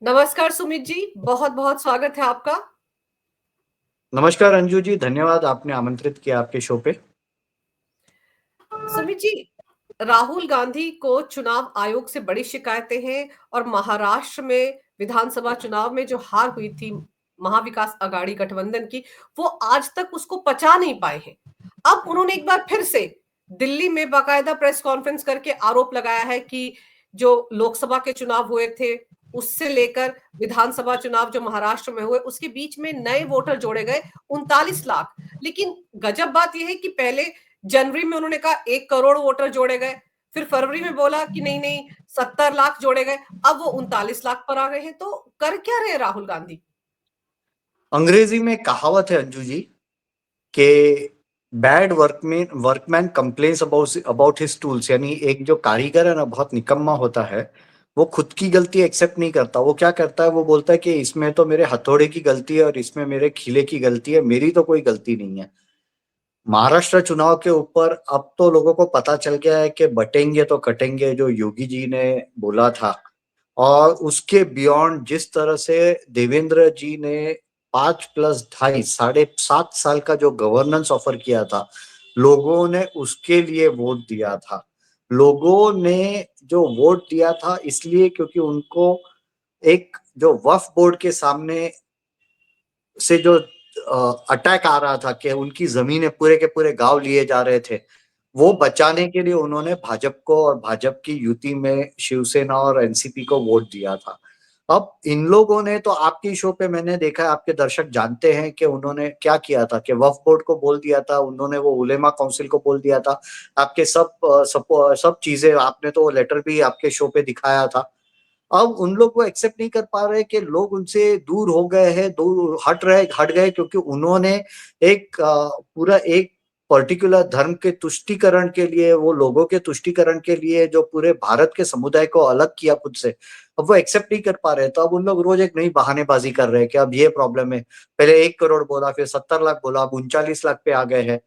नमस्कार सुमित जी, बहुत-बहुत स्वागत है आपका। नमस्कार अंजू जी, धन्यवाद आपने आमंत्रित किया आपके शो पे। सुमित जी, राहुल गांधी को चुनाव आयोग से बड़ी शिकायतें हैं और महाराष्ट्र में विधानसभा चुनाव में जो हार हुई थी महाविकास अघाड़ी गठबंधन की, वो आज तक उसको पचा नहीं पाए हैं। अब उन्होंने एक बार फिर से दिल्ली में बाकायदा प्रेस कॉन्फ्रेंस करके आरोप लगाया है कि जो लोकसभा के चुनाव हुए थे, उससे लेकर विधानसभा चुनाव जो महाराष्ट्र में हुए, उसके बीच में नए वोटर जोड़े गए 39 लाख। लेकिन गजब बात यह है कि पहले जनवरी में उन्होंने कहा 1 करोड़ वोटर जोड़े गए, फिर फरवरी में बोला कि नहीं नहीं 70 लाख जोड़े गए, अब वो 39 लाख पर आ गए हैं। तो कर क्या रहे राहुल गांधी? अंग्रेजी में कहावत है अंजू जी कि bad workman complains about about his tools, यानी एक जो कारीगर है ना बहुत निकम्मा होता है। वो खुद की गलती एक्सेप्ट नहीं करता। वो क्या करता है, वो बोलता है कि इसमें तो मेरे हथौड़े की गलती है और इसमें मेरे खीले की गलती है, मेरी तो कोई गलती नहीं है। महाराष्ट्र चुनाव के ऊपर अब तो लोगों को पता चल गया है कि बटेंगे तो कटेंगे, जो योगी जी ने बोला था। और उसके बियॉन्ड जिस तरह से देवेंद्र जी ने 5+2.5 7.5 साल का जो गवर्नेंस ऑफर किया था, लोगों ने उसके लिए वोट दिया था। लोगों ने जो वोट दिया था इसलिए क्योंकि उनको एक जो वक्फ बोर्ड के सामने से जो अटैक आ रहा था कि उनकी जमीनें पूरे के पूरे गांव लिए जा रहे थे, वो बचाने के लिए उन्होंने भाजपा को और भाजपा की युति में शिवसेना और एनसीपी को वोट दिया था। अब इन लोगों ने तो आपके शो पे मैंने देखा है, आपके दर्शक जानते हैं कि उन्होंने क्या किया था कि वक्फ बोर्ड को बोल दिया था, उन्होंने वो उलेमा काउंसिल को बोल दिया था। आपके सब चीजें आपने तो वो लेटर भी आपके शो पे दिखाया था। अब उन लोग वो एक्सेप्ट नहीं कर पा रहे कि लोग उनसे दूर हो गए हैं, दूर हट गए क्योंकि उन्होंने एक पूरा एक पर्टिकुलर धर्म के तुष्टीकरण के लिए, वो लोगों के तुष्टीकरण के लिए जो पूरे भारत के समुदाय को अलग किया खुद से, अब वो एक्सेप्ट नहीं कर पा रहे। तो अब उन लोग रोज एक नई बहानेबाजी कर रहे हैं कि अब ये प्रॉब्लम है। पहले 1 करोड़ बोला, फिर 70 लाख बोला, अब 39 लाख पे आ गए हैं।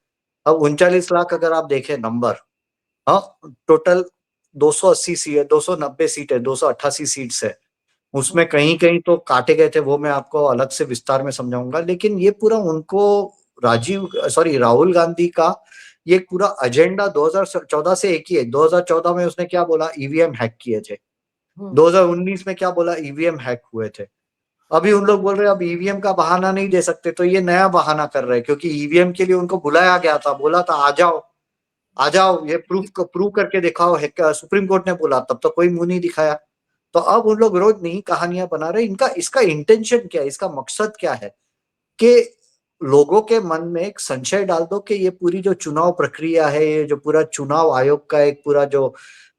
अब 39 लाख अगर आप देखें नंबर, हाँ, टोटल 280 सीट, 290 सीट है, 288 सीट्स है। उसमें कहीं कहीं तो काटे गए थे, वो मैं आपको अलग से विस्तार में समझाऊंगा। लेकिन ये पूरा उनको राहुल गांधी का ये पूरा एजेंडा 2014 से एक ही है। 2014 में उसने क्या बोला, ईवीएम हैक किए थे। 2019 में क्या बोला, ईवीएम हैक हुए थे। अभी उन लोग बोल रहे हैं अब ईवीएम का बहाना नहीं दे सकते, तो ये नया बहाना कर रहे हैं क्योंकि ईवीएम के लिए उनको बुलाया गया था, बोला था आ जाओ आ जाओ, ये प्रूव करके दिखाओ है क्या, सुप्रीम कोर्ट ने बोला, तब तो कोई मुंह नहीं दिखाया। तो अब उन लोग रोज नई कहानियां बना रहे। इनका इसका इंटेंशन क्या है, इसका मकसद क्या है कि लोगों के मन में एक संशय डाल दो कि ये पूरी जो चुनाव प्रक्रिया है, ये जो पूरा चुनाव आयोग का एक पूरा जो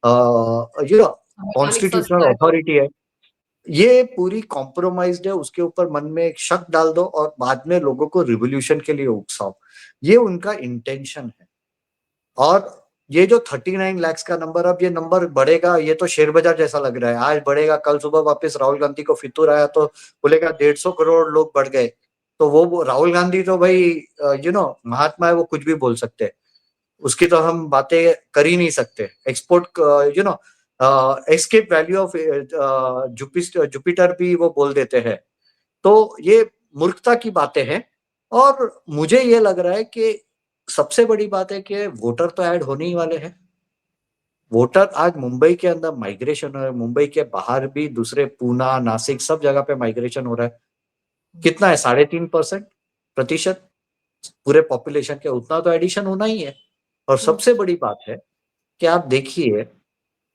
संवैधानिक कॉन्स्टिट्यूशनल संस्था है वो। अथॉरिटी है, ये पूरी कॉम्प्रोमाइज्ड है। उसके ऊपर मन में एक शक डाल दो और बाद में लोगों को रिवोल्यूशन के लिए उकसाओ। ये उनका इंटेंशन है। और ये जो 39 लाख का नंबर, अब ये नंबर बढ़ेगा, ये तो शेयर बाजार जैसा लग रहा है। आज बढ़ेगा, कल सुबह वापस राहुल गांधी को फितूर आया तो बोलेगा 150 करोड़ लोग बढ़ गए। तो वो राहुल गांधी तो भाई महात्मा है, वो कुछ भी बोल सकते हैं। उसकी तो हम बातें कर ही नहीं सकते। Export escape value of Jupiter भी वो बोल देते हैं। तो ये मूर्खता की बातें हैं। और मुझे ये लग रहा है कि सबसे बड़ी बात है कि वोटर तो ऐड होने ही वाले हैं। वोटर आज मुंबई के अंदर माइग्रेशन हो रहा है, मुंबई के बाहर भी दूसरे पूना नासिक सब जगह पे माइग्रेशन हो रहा है। कितना है, 3.5% पूरे पॉपुलेशन के, उतना तो एडिशन होना ही है। और सबसे बड़ी बात है कि आप देखिए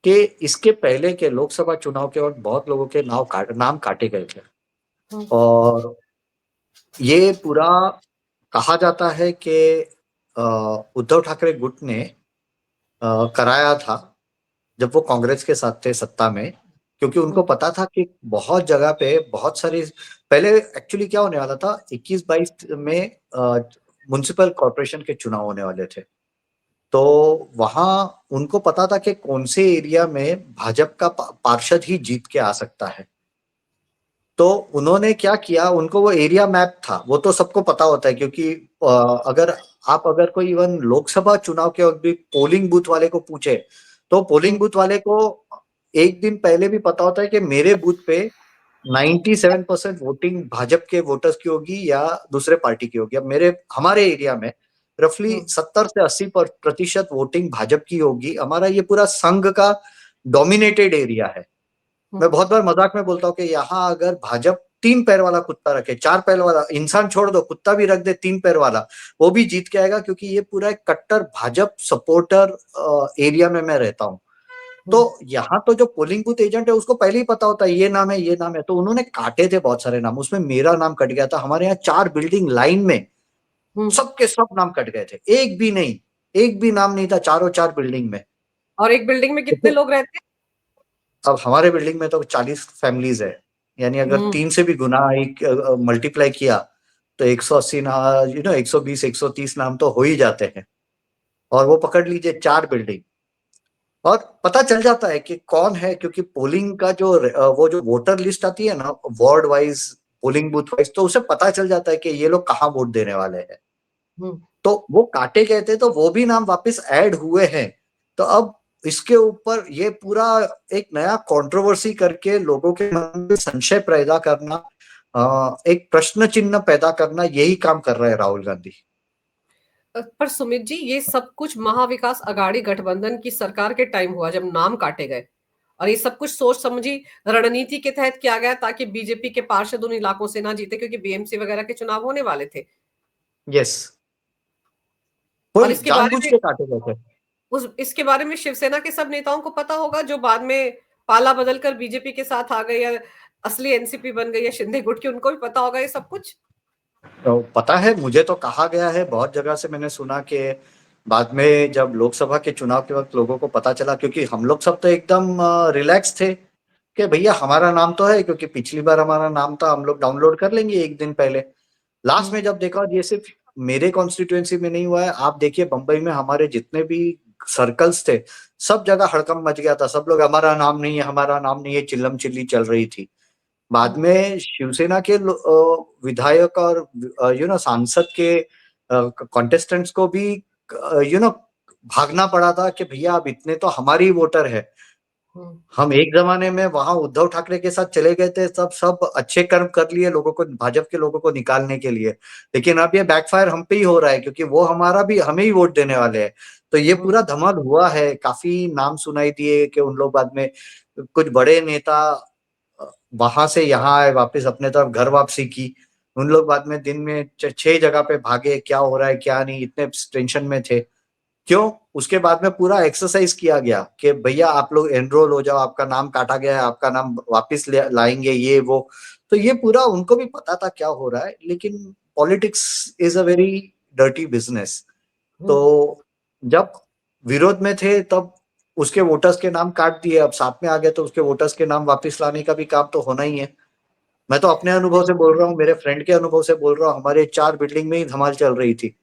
कि इसके पहले के लोकसभा चुनाव के वक्त बहुत लोगों के नाम काटे गए थे। और ये पूरा कहा जाता है कि उद्धव ठाकरे गुट ने कराया था जब वो कांग्रेस के साथ थे सत्ता में, क्योंकि उनको पता था कि बहुत जगह पे बहुत सारी, पहले एक्चुअली क्या होने वाला था, 21-22 में म्युनिसिपल कॉर्पोरेशन के चुनाव होने वाले थे। तो वहां उनको पता था कि कौन से एरिया में भाजपा का पार्षद ही जीत के आ सकता है। तो उन्होंने क्या किया, उनको वो एरिया मैप था, वो तो सबको पता होता है क्योंकि अगर कोई इवन लोकसभा चुनाव के वक्त भी पोलिंग बूथ वाले को पूछे, तो पोलिंग बूथ वाले को एक दिन पहले भी पता होता है कि मेरे बूथ पे 97% वोटिंग भाजपा के वोटर्स की होगी या दूसरे पार्टी की होगी। अब हमारे एरिया में रफली हुँ, 70 से 80% वोटिंग भाजपा की होगी। हमारा ये पूरा संघ का डोमिनेटेड एरिया है। मैं हुँ, बहुत बार मजाक में बोलता हूँ कि यहाँ अगर भाजपा 3 पैर वाला कुत्ता रखे, 4 पैर वाला इंसान छोड़ दो, कुत्ता भी रख दे 3 पैर वाला, वो भी जीत के आएगा, क्योंकि ये पूरा एक कट्टर भाजपा सपोर्टर एरिया में मैं रहता हूँ। तो हुँ, यहाँ तो जो पोलिंग बूथ एजेंट है उसको पहले ही पता होता है ये नाम है, ये नाम है, तो उन्होंने काटे थे बहुत सारे नाम, उसमें मेरा नाम कट गया था। हमारे यहाँ 4 बिल्डिंग लाइन में हुँ। सबके सब नाम कट गए थे, एक भी नहीं, एक भी नाम नहीं था चारों 4 बिल्डिंग में। और एक बिल्डिंग में कितने लोग रहते हैं? अब हमारे बिल्डिंग में तो 40 फैमिलीज है, यानी अगर हुँ, 3 से भी गुना एक मल्टीप्लाई किया तो 180 ना, 120 130 नाम तो हो ही जाते हैं। और वो पकड़ लीजिए 4 बिल्डिंग, और पता चल जाता है कि कौन है, क्योंकि पोलिंग का जो वो जो वोटर लिस्ट आती है ना, ward wise, polling booth wise, तो उसे पता चल जाता है कि ये लोग कहाँ वोट देने वाले हैं। हुँ। तो वो काटे गए थे तो वो भी नाम वापस ऐड हुए हैं। तो अब इसके ऊपर ये पूरा एक नया कंट्रोवर्सी करके लोगों के मन में संशय पैदा करना, एक प्रश्न चिन्ह पैदा करना, यही काम कर रहे हैं राहुल गांधी। पर सुमित जी, ये सब कुछ महाविकास अघाड़ी गठबंधन की सरकार के टाइम हुआ जब नाम काटे गए, और ये सब कुछ सोच समझी रणनीति के तहत किया गया ताकि बीजेपी के पार्षद उन इलाकों से ना जीते, क्योंकि बीएमसी वगैरह के चुनाव होने वाले थे। यस, और कोई इसके बारे जानबूझ में के काटे गए थे। उस इसके बारे में शिवसेना के सब नेताओं को पता होगा, जो बाद में पाला बदलकर बीजेपी के साथ आ गए या असली एनसीपी बन गई या शिंदे गुट की, उनको भी पता होगा ये सब कुछ। तो पता है, मुझे तो कहा गया है, बहुत जगह से मैंने सुना कि बाद में जब लोकसभा के चुनाव के वक्त लोगों को पता चला, क्योंकि हम लोग सब तो एकदम रिलैक्स थे कि भैया हमारा नाम तो है, क्योंकि पिछली बार हमारा नाम था, हम लोग डाउनलोड कर लेंगे एक दिन पहले। लास्ट हम्म, में जब देखा, ये सिर्फ मेरे कॉन्स्टिट्यूएंसी में नहीं हुआ है, आप देखिए बंबई में हमारे जितने भी सर्कल्स थे, सब जगह हड़कंप मच गया था, सब लोग हमारा नाम नहीं है, हमारा नाम नहीं है, चिल्लम चिल्ली चल रही थी। बाद हम्म, में शिवसेना के विधायक और सांसद के कॉन्टेस्टेंट्स को भी भागना पड़ा था कि भैया अब इतने तो हमारी वोटर है। हम्म, हम एक जमाने में वहां उद्धव ठाकरे के साथ चले गए थे, सब सब अच्छे कर्म कर लिए लोगों को, भाजपा के लोगों को निकालने के लिए, लेकिन अब ये बैकफायर हम पे ही हो रहा है, क्योंकि वो हमारा भी हमें ही वोट देने वाले हैं। तो ये हम्म, पूरा धमाल हुआ है, काफी नाम सुनाई दिए कि उन लोग बाद में, कुछ बड़े नेता वहां से यहाँ आए, वापस अपने तरफ घर वापसी की। उन लोग बाद में दिन में 6 जगह पे भागे, क्या हो रहा है क्या नहीं, इतने टेंशन में थे। क्यों? उसके बाद में पूरा एक्सरसाइज किया गया कि भैया आप लोग एनरोल हो जाओ, आपका नाम काटा गया है, आपका नाम वापस लाएंगे, ये वो। तो ये पूरा उनको भी पता था क्या हो रहा है, लेकिन politics is a very dirty business. तो हम्म। जब विरोध में थे तब उसके वोटर्स के नाम काट दिए, अब साथ में आ गए तो उसके वोटर्स के नाम वापस लाने का भी काम तो होना ही है। मैं तो अपने अनुभव से बोल रहा हूँ, मेरे फ्रेंड के अनुभव से बोल रहा हूँ, हमारे 4 बिल्डिंग में ही धमाल चल रही थी।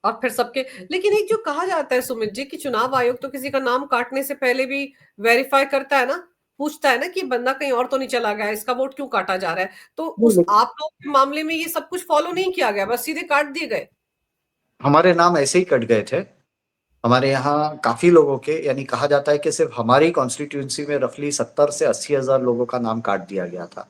और फिर सबके, लेकिन एक जो कहा जाता है सुमित जी कि चुनाव आयोग तो किसी का नाम काटने से पहले भी वेरीफाई करता है ना, पूछता है ना कि बंदा कहीं और तो नहीं चला गया, इसका वोट क्यों काटा जा रहा है। तो नहीं, उस लेकिन आप लोग के मामले में ये सब कुछ फॉलो नहीं किया गया, बस सीधे काट दिए गए। हमारे नाम ऐसे ही कट गए थे। हमारे यहाँ काफी लोगों के, यानी कहा जाता है कि सिर्फ हमारी कॉन्स्टिट्यूंसी में रफली 70 से 80 हजार लोगों का नाम काट दिया गया था।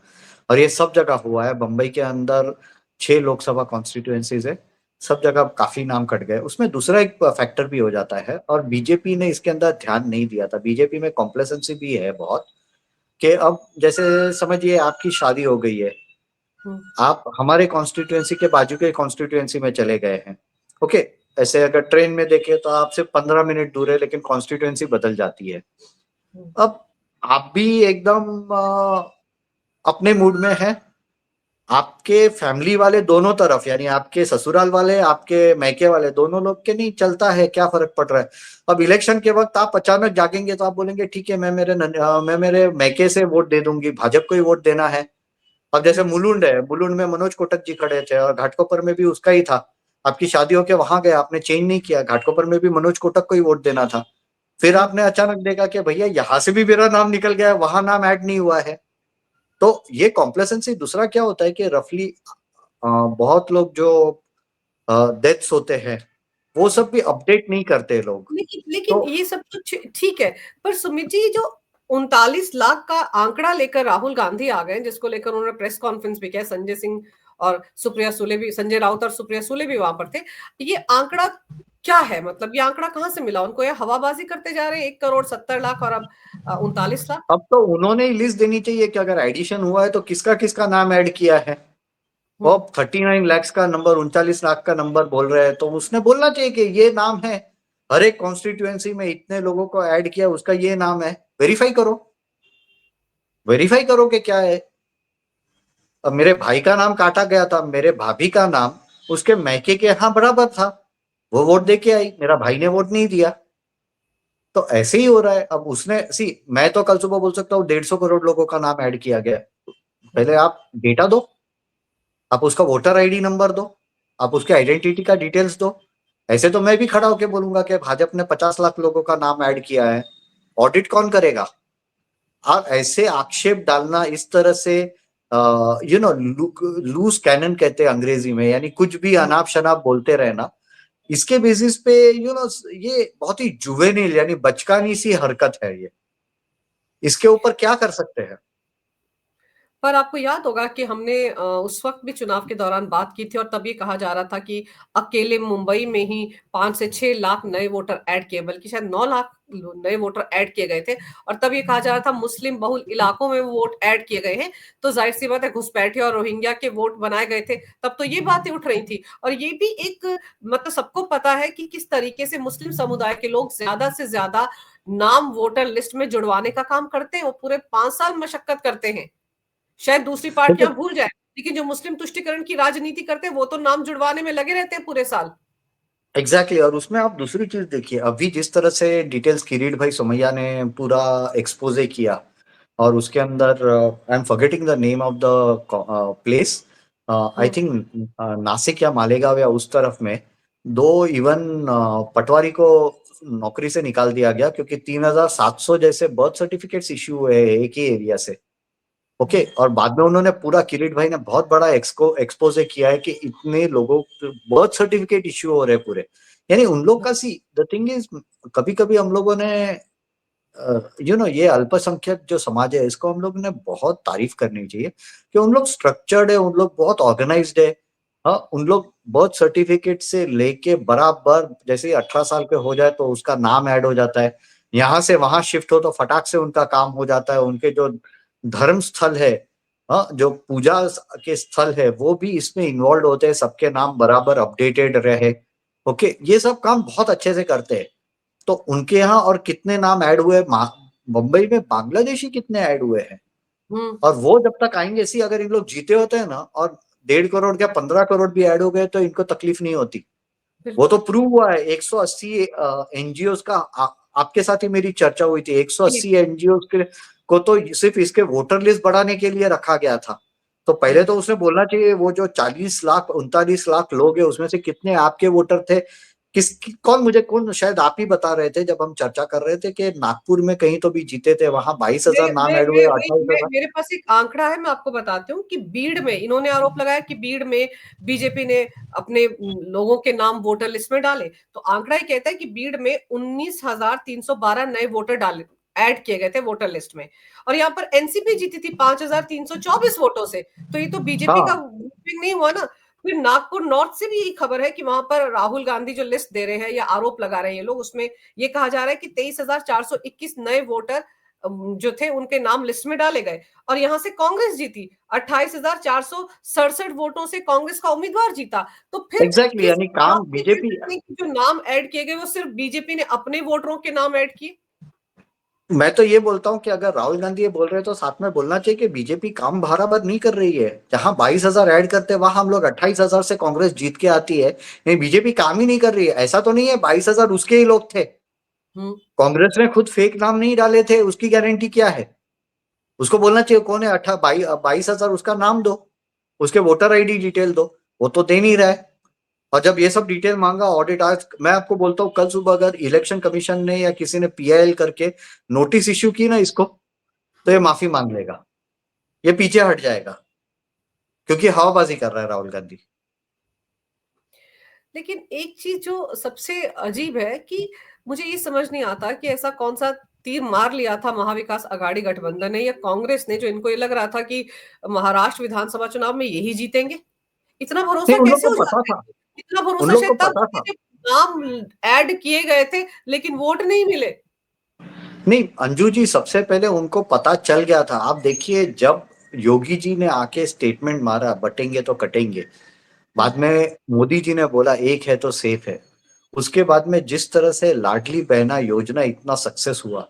और ये सब जगह हुआ है, बम्बई के अंदर 6 लोकसभा कॉन्स्टिट्यूएंसीज है, सब जगह काफी नाम कट गए। उसमें दूसरा एक फैक्टर भी हो जाता है, और बीजेपी ने इसके अंदर ध्यान नहीं दिया था, बीजेपी में कॉम्प्लेसेंसी भी है बहुत, कि अब जैसे समझिए आपकी शादी हो गई है, हम्म, आप हमारे कॉन्स्टिट्यूएंसी के बाजू के कॉन्स्टिट्यूएंसी में चले गए हैं, ओके, ऐसे अगर ट्रेन में देखें तो आपसे 15 मिनट दूर है, लेकिन कॉन्स्टिट्यूएंसी बदल जाती है। हम्म, अब आप भी एकदम अपने मूड में हैं, आपके फैमिली वाले दोनों तरफ, यानी आपके ससुराल वाले, आपके मैके वाले, दोनों लोग के नहीं चलता है, क्या फर्क पड़ रहा है। अब इलेक्शन के वक्त आप अचानक जागेंगे तो आप बोलेंगे ठीक है, मैं मेरे मैके से वोट दे दूंगी, भाजपा को ही वोट देना है। अब जैसे हम्म, मुलुंड है, मुलुंड में मनोज कोटक जी खड़े थे, और घाटकोपर में भी उसका ही था। आपकी शादी होके वहां गए, आपने चेंज नहीं किया, घाटकोपर में भी मनोज कोटक को ही वोट देना था। फिर हम्म। आपने अचानक देखा कि भैया यहाँ से भी मेरा नाम निकल गया है, वहां नाम ऐड नहीं हुआ है। तो ये कॉम्प्लेसेंसी। दूसरा क्या होता है कि रफली बहुत लोग जो डेथ्स होते हैं, वो सब भी अपडेट नहीं करते लोग। लेकिन तो ये सब तो ठीक है। पर सुमित जी, जो 39 लाख का आंकड़ा लेकर राहुल गांधी आ गए, जिसको लेकर उन्होंने प्रेस कॉन्फ्रेंस भी किया। संजय सिंह और सुप्रिया सुले भी, संजय राउत और सुप्रिया सुले भी वहां पर थे। ये आंकड़ा क्या है? मतलब ये आंकड़ा कहां से मिला उनको? ये हवाबाजी करते जा रहे हैं, 1 करोड़ 70 लाख और अब 39 लाख। अब तो उन्होंने ही लिस्ट देनी चाहिए कि अगर एडिशन हुआ है तो किसका किसका नाम ऐड किया है। वो हम्म। 39 लाख का नंबर, 39 लाख का नंबर बोल रहे हैं, तो उसने बोलना चाहिए कि ये नाम है, हर एक कॉन्स्टिट्यूएंसी में इतने लोगों को ऐड किया, उसका ये नाम है। वेरीफाई करो, वेरीफाई करो कि क्या है। अब मेरे भाई का नाम काटा गया था, मेरे भाभी का नाम उसके मैके के यहाँ बराबर था, वो वोट दे के आई, मेरा भाई ने वोट नहीं दिया। तो ऐसे ही हो रहा है। अब उसने मैं तो कल सुबह बोल सकता हूँ 150 करोड़ लोगों का नाम ऐड किया गया। पहले आप डेटा दो, आप उसका वोटर आईडी नंबर दो, आप उसके आइडेंटिटी का डिटेल्स दो। ऐसे तो मैं भी खड़ा होकर बोलूंगा कि भाजपा ने 50 लाख लोगों का नाम ऐड किया है। ऑडिट कौन करेगा? आप ऐसे आक्षेप डालना इस तरह से, लूज कैनन कहते हैं अंग्रेजी में, यानी कुछ भी हम्म। अनाप शनाप बोलते रहना, इसके बेसिस पे ये बहुत ही जुवेनिल यानी बचकानी सी हरकत है ये। इसके ऊपर क्या कर सकते हैं? पर आपको याद होगा कि हमने उस वक्त भी चुनाव के दौरान बात की थी, और तब ये कहा जा रहा था कि अकेले मुंबई में ही 5 से 6 लाख नए वोटर ऐड किए, बल्कि शायद 9 लाख नए वोटर ऐड किए गए थे। और तब ये कहा जा रहा था मुस्लिम बहुल इलाकों में वो वोट ऐड किए गए हैं, तो जाहिर सी बात है घुसपैठे और रोहिंग्या के वोट बनाए गए थे। तब तो ये बातें उठ रही थी, और ये भी एक, मतलब सबको पता है कि किस तरीके से मुस्लिम समुदाय के लोग ज्यादा से ज्यादा नाम वोटर लिस्ट में जुड़वाने का काम करते हैं। वो पूरे 5 साल मशक्कत करते हैं। शायद दूसरी देखिए, पार्टियां भूल जाए, लेकिन जो मुस्लिम तुष्टिकरण की राजनीति करते हैं वो तो नाम जुड़वाने में लगे रहते हैं पूरे साल। एग्जैक्टली और उसमें आप दूसरी चीज देखिए, अभी जिस तरह से डिटेल्स किरीट भाई सोमैया ने पूरा एक्सपोजे किया, और उसके अंदर I am forgetting the name of the place, I hmm. Think Nashik या मालेगांव या उस तरफ में, दो इवन पटवारी को नौकरी से निकाल दिया गया क्योंकि 3700 जैसे बर्थ सर्टिफिकेट्स इश्यू हुए हैं एक ही एरिया से। ओके, और बाद में उन्होंने पूरा, किरीट भाई ने बहुत बड़ा एक्सपोजे किया है कि इतने लोगों बर्थ सर्टिफिकेट इश्यू हो रहे हैं पूरे। यानी उन लोग का द थिंग इज, कभी कभी हम लोगों ने ये अल्पसंख्यक जो समाज है इसको हम लोग ने बहुत तारीफ करनी चाहिए कि उन लोग स्ट्रक्चर्ड है, उन लोग बहुत ऑर्गेनाइज्ड है। हाँ, उन लोग बर्थ सर्टिफिकेट से लेके बराबर जैसे ही 18 साल के हो जाए तो उसका नाम ऐड हो जाता है, यहाँ से वहां शिफ्ट हो तो फटाक से उनका काम हो जाता है, उनके जो धर्म स्थल है, हाँ, जो पूजा के स्थल है वो भी इसमें इन्वॉल्व होते हैं, सबके नाम बराबर अपडेटेड रहे। ओके, ये सब काम बहुत अच्छे से करते हैं। तो उनके यहाँ और कितने नाम ऐड हुए, मुंबई में बांग्लादेशी कितने ऐड हुए हैं। हम्म। और वो जब तक आएंगे, अगर इन लोग जीते होते हैं ना, और 1.5 करोड़ या 15 करोड़ भी ऐड हो गए तो इनको तकलीफ नहीं होती। वो बिल्कुल। तो प्रूव हुआ है, 180 एनजीओ का, आपके साथ ही मेरी चर्चा हुई थी, 180 एनजीओ के को तो सिर्फ इसके वोटर लिस्ट बढ़ाने के लिए रखा गया था। तो पहले तो उसने बोलना चाहिए वो जो 40 लाख 39 लाख लोग हैं उसमें से कितने आपके वोटर थे। कौन, शायद आप ही बता रहे थे जब हम चर्चा कर रहे थे कि नागपुर में कहीं तो भी जीते थे, वहां 22,000 नाम ऐड हुए, अट्ठाईस हजार मेरे पास एक आंकड़ा है, मैं आपको बताती हूँ कि बीड़ में इन्होंने आरोप लगाया कि बीड़ में बीजेपी ने अपने लोगों के नाम वोटर लिस्ट में डाले। तो आंकड़ा ये कहता है कि बीड़ में 19,312 नए वोटर डाले, ऐड किए गए थे वोटर लिस्ट में। और यहाँ पर एनसीपी जीती थी 5,324 वोटों से। तो ये तो बीजेपी का हाँ, वोटिंग नहीं हुआ ना। फिर नागपुर नॉर्थ से भी यही खबर है कि वहां पर राहुल गांधी जो लिस्ट दे रहे हैं या आरोप लगा रहे हैं ये लोग, उसमें ये कहा जा रहा है कि 23,421 नए वोटर जो थे उनके नाम लिस्ट में डाले गए। और यहां से कांग्रेस जीती, 28,467 वोटों से कांग्रेस का उम्मीदवार जीता। तो फिर एग्जैक्टली, किस यानी बात काम पे ये बीजेपी। कहते हैं कि जो नाम ऐड किए गए वो सिर्फ बीजेपी ने अपने वोटरों के नाम ऐड किए? मैं तो ये बोलता हूँ कि अगर राहुल गांधी ये बोल रहे हैं तो साथ में बोलना चाहिए कि बीजेपी काम बराबर नहीं कर रही है। जहां 22,000 ऐड करते हैं वहां हम लोग 28,000 से कांग्रेस जीत के आती है। नहीं, बीजेपी काम ही नहीं कर रही है। ऐसा तो नहीं है 22,000 उसके ही लोग थे, हम्म। कांग्रेस ने खुद फेक नाम नहीं डाले थे, उसकी गारंटी क्या है? उसको बोलना चाहिए कौन है, 22,000 उसका नाम दो, उसके वोटर आईडी डिटेल दो। वो तो दे नहीं रहा है। और जब ये सब डिटेल मांगा ऑडिट, आज मैं आपको बोलता हूँ कल सुबह अगर इलेक्शन कमीशन ने या किसी ने पीआईएल करके नोटिस इश्यू की ना इसको, तो ये हम्म। माफी मांग लेगा, ये पीछे हट जाएगा, क्योंकि हवाबाजी कर रहा है राहुल गांधी। लेकिन एक चीज जो सबसे अजीब है कि मुझे ये समझ नहीं आता कि ऐसा कौन सा तीर मार लिया था महाविकास अघाड़ी गठबंधन ने या कांग्रेस ने, जो इनको ये लग रहा था कि महाराष्ट्र विधानसभा चुनाव में यही जीतेंगे? इतना नहीं, भरोसा उन लोग कैसे को हो पता जाता था। है? इतना उन भरोसा लोग को शायद तब पता हुआ था। जब नाम ऐड किए गए थे, लेकिन वोट नहीं मिले। नहीं, अंजू जी, सबसे पहले उनको पता चल गया था। आप देखिए, जब योगी जी ने आके स्टेटमेंट मारा, बटेंगे तो कटेंगे, बाद में मोदी जी ने बोला एक है तो सेफ है, उसके बाद में जिस तरह से लाडली बहना योजना इतना सक्सेस हुआ,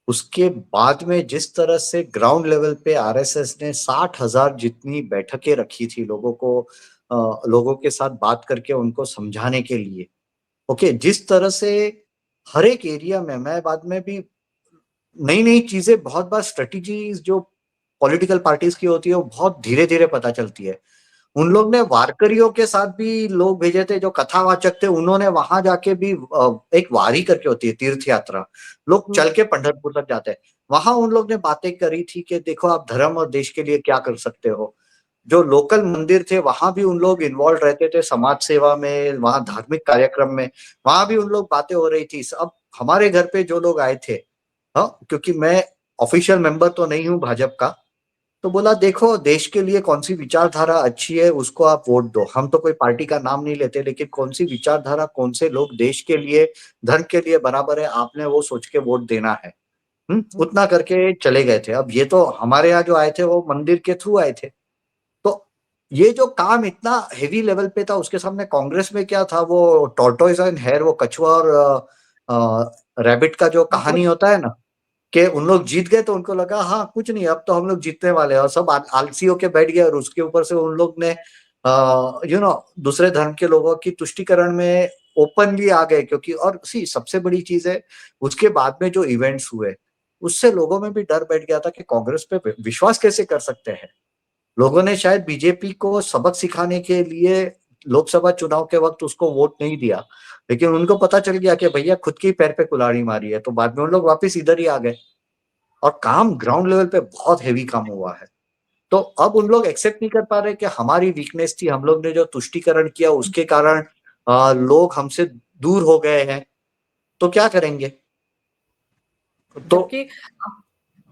उसके बाद में जिस तरह से ग्राउंड लेवल पे आरएसएस ने 60,000 जितनी बैठकें रखी थी लोगों को, लोगों के साथ बात करके उनको समझाने के लिए। ओके, जिस तरह से हर एक एरिया में, मैं बाद में भी नई नई चीजें, बहुत बार स्ट्रेटजीज जो पॉलिटिकल पार्टीज की होती है वो बहुत धीरे धीरे पता चलती है। उन लोग ने वारकरियों के साथ भी लोग भेजे थे जो कथावाचक थे, उन्होंने वहां जाके भी एक वारी करके होती है, तीर्थ यात्रा, लोग चल के पंढरपुर तक जाते हैं। वहां उन लोग ने बातें करी थी कि देखो आप धर्म और देश के लिए क्या कर सकते हो। जो लोकल मंदिर थे वहां भी उन लोग इन्वॉल्व रहते थे समाज सेवा में, वहां धार्मिक कार्यक्रम में, वहां भी उन लोग बातें हो रही थी। अब हमारे घर पे जो लोग आए थे, हाँ, क्योंकि मैं ऑफिशियल मेंबर तो नहीं हूँ भाजपा का, तो बोला देखो देश के लिए कौन सी विचारधारा अच्छी है उसको आप वोट दो। हम तो कोई पार्टी का नाम नहीं लेते, लेकिन कौन सी विचारधारा, कौन से लोग देश के लिए, धर्म के लिए बराबर है, आपने वो सोच के वोट देना है। उतना करके चले गए थे। अब ये तो हमारे यहाँ जो आए थे वो मंदिर के थ्रू आए थे। तो ये जो काम इतना हेवी लेवल पे था, उसके सामने कांग्रेस में क्या था, वो टॉर्टोइज एंड हेयर, वो कछुआ और रैबिट का जो कहानी होता है ना, कि उन लोग जीत गए तो उनको लगा हाँ कुछ नहीं, अब तो हम लोग जीतने वाले हैं, और सब आलसी होके बैठ गए। और उसके ऊपर से उन लोग ने दूसरे धर्म के लोगों की तुष्टिकरण में ओपनली आ गए। क्योंकि और सी सबसे बड़ी चीज है, उसके बाद में जो इवेंट्स हुए उससे लोगों में भी डर बैठ गया था कि कांग्रेस पे विश्वास कैसे कर सकते हैं। लोगों ने शायद बीजेपी को सबक सिखाने के लिए लोकसभा चुनाव के वक्त उसको वोट नहीं दिया, लेकिन उनको पता चल गया कि भैया खुद की पैर पे कुल्हाड़ी मारी है, तो बाद में उन लोग वापस इधर ही आ गए। और काम ग्राउंड लेवल पे बहुत हेवी काम हुआ है। तो अब उन लोग एक्सेप्ट नहीं कर पा रहे कि हमारी वीकनेस थी, हम लोग ने जो तुष्टीकरण किया उसके कारण लोग हमसे दूर हो गए हैं, तो क्या करेंगे। तो जबकि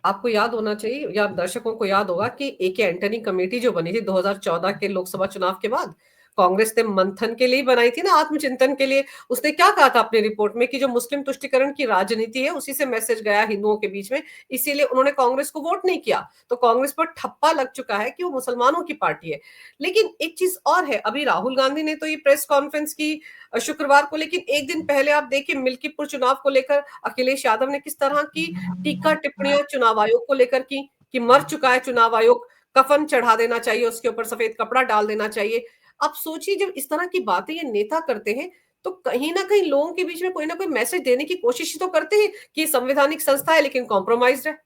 आपको याद होना चाहिए या दर्शकों को याद होगा कि एके एंटनी कमेटी जो बनी थी 2014 के लोकसभा चुनाव के बाद, कांग्रेस ने मंथन के लिए बनाई थी ना, आत्मचिंतन के लिए। उसने क्या कहा था अपनी रिपोर्ट में कि जो मुस्लिम तुष्टिकरण की राजनीति है उसी से मैसेज गया हिंदुओं के बीच में, इसीलिए उन्होंने कांग्रेस को वोट नहीं किया। तो कांग्रेस पर ठप्पा लग चुका है कि वो मुसलमानों की पार्टी है। लेकिन एक चीज और है, अभी राहुल गांधी ने तो ये प्रेस कॉन्फ्रेंस की शुक्रवार को, लेकिन एक दिन पहले आप देखिए मिल्कीपुर चुनाव को लेकर अखिलेश यादव ने किस तरह की टीका टिप्पणियां चुनाव आयोग को लेकर की, कि मर चुका है चुनाव आयोग, कफन चढ़ा देना चाहिए, उसके ऊपर सफेद कपड़ा डाल देना चाहिए। आप सोचिए जब इस तरह की बातें ये नेता करते हैं, तो कहीं ना कहीं लोगों के बीच में कोई ना कोई मैसेज देने की कोशिश तो करते हैं कि ये संवैधानिक संस्था है लेकिन कॉम्प्रोमाइज है।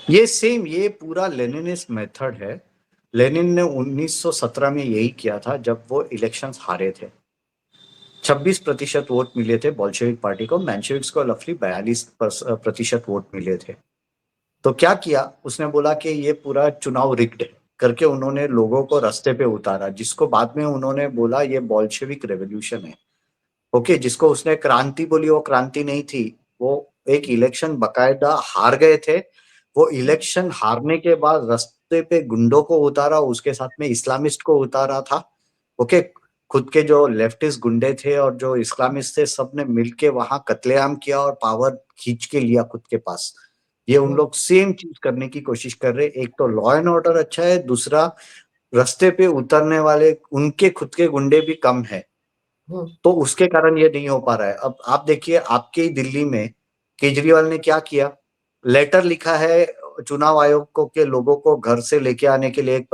ये पूरा लेनिनिस्ट मेथड है। लेनिन ने 1917 में यही किया था जब वो इलेक्शंस हारे थे। 26% वोट मिले थे बोल्शेविक पार्टी को, मेंशेविक्स को लफली 42% वोट मिले थे। तो क्या किया उसने, बोला कि ये पूरा चुनाव रिग्ड है करके उन्होंने लोगों को रास्ते पे उतारा, जिसको बाद में उन्होंने बोला ये बोल्शेविक रेवोल्यूशन है। ओके, जिसको उसने क्रांति बोली, वो क्रांति नहीं थी। वो एक इलेक्शन बकायदा हार गए थे। वो इलेक्शन हारने के बाद रास्ते पे गुंडों को उतारा, उसके साथ में इस्लामिस्ट को उतारा था। ओके, खुद के जो लेफ्टिस्ट गुंडे थे और जो इस्लामिस्ट थे, सबने मिलके वहां कत्लेआम किया और पावर खींच के लिया खुद के पास। ये उन लोग सेम चीज करने की कोशिश कर रहे। एक तो लॉ एंड ऑर्डर अच्छा है, दूसरा रास्ते पे उतरने वाले उनके खुद के गुंडे भी कम है, तो उसके कारण ये नहीं हो पा रहा है। अब आप देखिए, आपके ही दिल्ली में केजरीवाल ने क्या किया, लेटर लिखा है चुनाव आयोग को कि लोगों को घर से लेके आने के लिए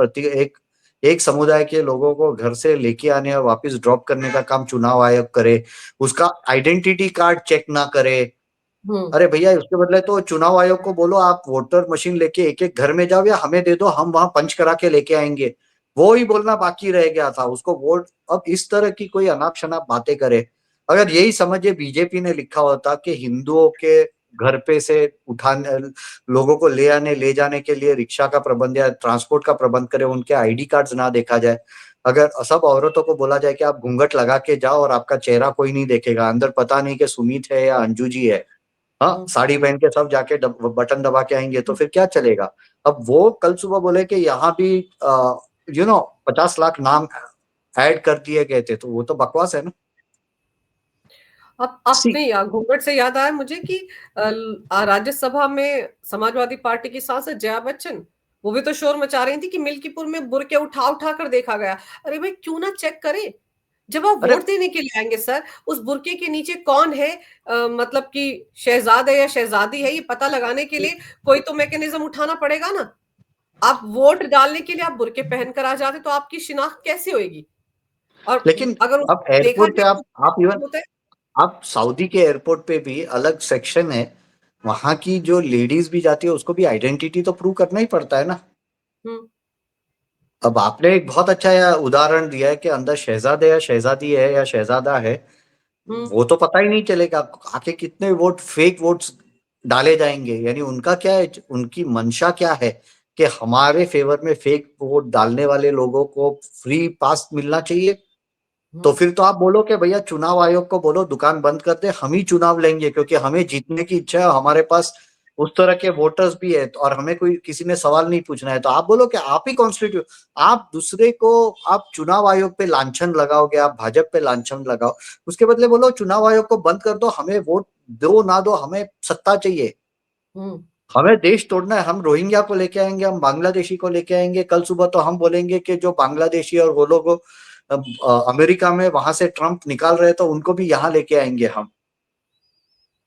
एक समुदाय के लोगों को घर से लेके आने और वापस ड्रॉप करने का काम चुनाव आयोग करे, उसका आइडेंटिटी कार्ड चेक ना करे। हम्म। अरे भैया, उसके बदले तो चुनाव आयोग को बोलो आप वोटर मशीन लेके एक एक घर में जाओ, या हमें दे दो, हम वहां पंच करा के लेके आएंगे। वो ही बोलना बाकी रह गया था उसको वोट। अब इस तरह की कोई अनाप शनाप बातें करे। अगर यही समझिए बीजेपी ने लिखा होता कि हिंदुओं के घर पे से उठाने, लोगों को ले आने ले जाने के लिए रिक्शा का प्रबंध या ट्रांसपोर्ट का प्रबंध करे, उनके आईडी कार्ड्स ना देखा जाए, अगर सब औरतों को बोला जाए कि आप घूंघट लगा के जाओ और आपका चेहरा कोई नहीं देखेगा, अंदर पता नहीं कि सुमित है या अंजू जी है, हाँ, हुँ। साड़ी पहन के सब जाके बटन दबा के आएंगे तो फिर क्या चलेगा। अब वो कल सुबह बोले कि यहाँ भी 50 लाख नाम ऐड कर दिए गए थे, तो वो तो बकवास है ना। अब सी नहीं, घूंघट से याद आया मुझे कि राज्यसभा में समाजवादी पार्टी की सांसद जया बच्चन, वो भी तो शोर मचा रही थी कि मिल्कीपुर में बुरके उठा उठा कर देखा गया। अरे भाई, क्यों ना चेक करें। जब आप अरे वोट देने के लिए आएंगे सर, उस बुरके के नीचे कौन है, मतलब कि शहजाद है या शहजादी है, ये पता लगाने के लिए कोई तो मैकेनिज्म उठाना पड़ेगा ना। आप वोट डालने के लिए आप बुरके पहनकर आ जाते तो आपकी शिनाख्त कैसे होगी। और लेकिन अगर अब उसको देखा एयरपोर्ट पे जाए आप इवन तो होता है। आप सऊदी के एयरपोर्ट पे भी अलग सेक्शन है, वहां की जो लेडीज भी जाती है उसको भी आइडेंटिटी तो प्रूव करना ही पड़ता है ना। हम्म। अब आपने एक बहुत अच्छा उदाहरण दिया है कि अंदर शहजादे या शहजादी है या शहजादा है, हम्म। वो तो पता ही नहीं चलेगा। आके कितने वोट फेक वोट्स डाले जाएंगे, यानी उनका क्या है, उनकी मंशा क्या है कि हमारे फेवर में फेक वोट डालने वाले लोगों को फ्री पास मिलना चाहिए। तो हम्म। फिर तो आप बोलो कि भैया चुनाव आयोग को बोलो दुकान बंद कर दे, हम ही चुनाव लेंगे, क्योंकि हमें जीतने की इच्छा है, हमारे पास उस तरह के वोटर्स भी है, और हमें कोई किसी ने सवाल नहीं पूछना है। तो आप बोलो कि आप ही कॉन्स्टिट्यूट, आप दूसरे को, आप चुनाव आयोग पे लांछन लगाओगे, आप भाजपा पे लांछन लगाओ, उसके बदले बोलो चुनाव आयोग को बंद कर दो, हमें वोट दो ना दो, हमें सत्ता चाहिए। हम्म। हमें देश तोड़ना है, हम रोहिंग्या को लेके आएंगे, हम बांग्लादेशी को लेके आएंगे, कल सुबह तो हम बोलेंगे कि जो बांग्लादेशी और वो लोग अमेरिका में वहां से ट्रंप निकाल रहे तो उनको भी यहाँ लेके आएंगे हम।